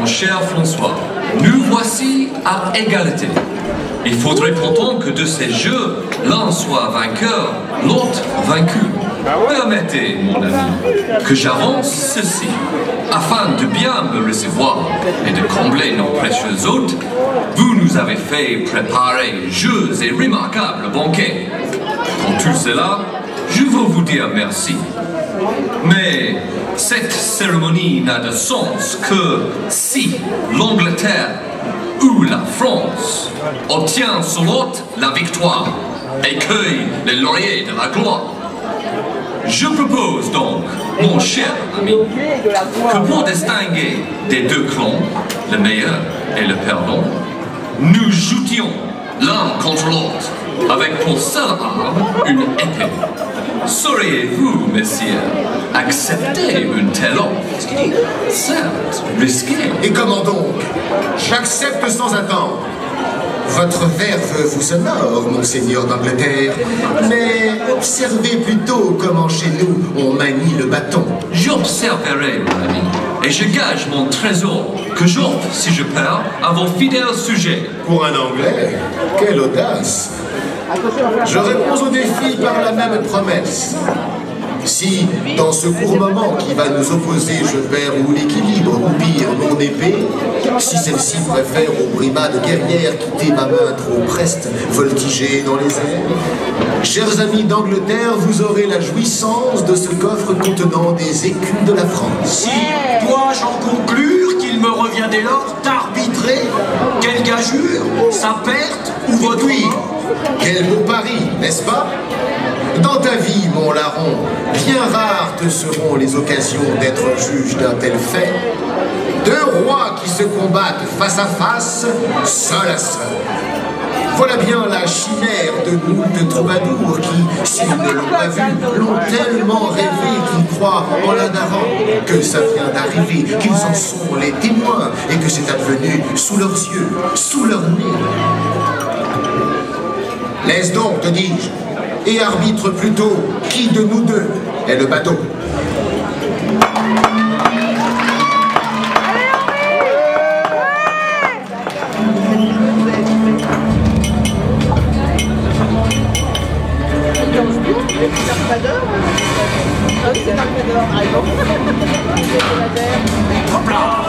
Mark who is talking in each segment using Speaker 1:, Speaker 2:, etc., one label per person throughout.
Speaker 1: mon cher François, nous voici à égalité. Il faudrait pourtant que de ces jeux, l'un soit vainqueur, l'autre vaincu. Permettez, mon ami, que j'avance ceci. Afin de bien me recevoir et de combler nos précieux hôtes, vous nous avez fait préparer jeux et remarquables banquets. Pour tout cela, je veux vous dire merci. Mais cette cérémonie n'a de sens que si l'Angleterre ou la France obtient sur l'autre la victoire et cueille les lauriers de la gloire. Je propose donc, mon cher ami, que pour distinguer des deux clans, le meilleur et le perdant, nous joutions l'un contre l'autre, avec pour seule arme une épée. Sauriez-vous, messieurs, accepter une telle offre? Certes, risquée.
Speaker 2: Et comment donc? J'accepte sans attendre. Votre verve vous honore, monseigneur d'Angleterre, mais observez plutôt comment chez nous on manie le bâton.
Speaker 1: J'observerai, mon ami, et je gage mon trésor que j'offre, si je perds, à vos fidèles sujets.
Speaker 2: Pour un Anglais, quelle audace! Je réponds au défi par la même promesse. Si, dans ce court moment qui va nous opposer, je perds ou l'équilibre, ou pire, mon épée, si celle-ci préfère aux brimades guerrières quitter ma main trop preste, voltiger dans les airs, chers amis d'Angleterre, vous aurez la jouissance de ce coffre contenant des écus de la France.
Speaker 3: Si, dois-je en conclure qu'il me revient dès lors d'arbitrer quelle gageure, sa perte ou votre
Speaker 2: Oui, quel beau pari, n'est-ce pas? Dans ta vie, mon larron, bien rares te seront les occasions d'être juge d'un tel fait. Deux rois qui se combattent face à face, seul à seul. Voilà bien la chimère de moult troubadours qui, s'ils ne l'ont pas vu, l'ont tellement rêvé qu'ils croient en la narrant que ça vient d'arriver, qu'ils en sont les témoins et que c'est advenu sous leurs yeux, sous leur nez. Laisse donc, te dis-je, et arbitre plutôt qui de nous deux est le bateau.
Speaker 3: Hop là!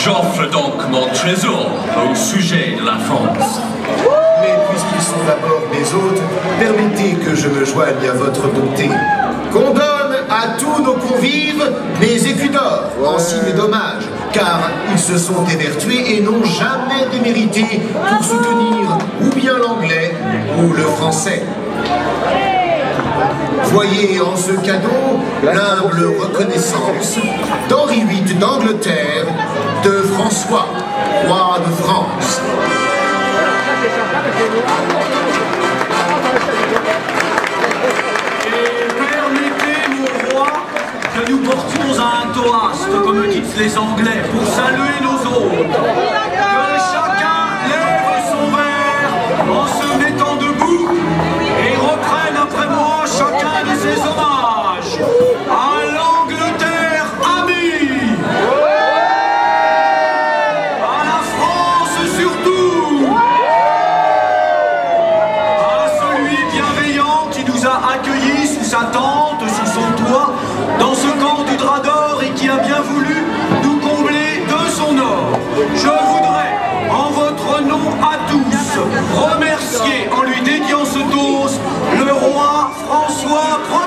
Speaker 1: J'offre donc mon trésor au sujet de la France.
Speaker 2: Mais puisqu'ils sont d'abord mes hôtes, permettez que je me joigne à votre bonté. Qu'on donne à tous nos convives les écus d'or en signe d'hommage, car ils se sont évertués et n'ont jamais démérité pour soutenir ou bien l'anglais ou le français. Voyez en ce cadeau l'humble reconnaissance d'Henri VIII d'Angleterre, de François, roi de France.
Speaker 3: Et permettez, mon roi, que nous portions un toast, comme disent les Anglais, pour saluer nos hôtes. Que chacun lève son verre en se mettant debout et reprenne après moi chacun de ses hommages à l'Angleterre amie, à la France surtout, à celui bienveillant qui nous a accueillis sous sa tente, sous son toit, dans ce camp du drap d'or et qui a bien voulu nous combler de son or. Je voudrais, en votre nom à tous, remercier en lui dédiant ce toast le roi François Ier.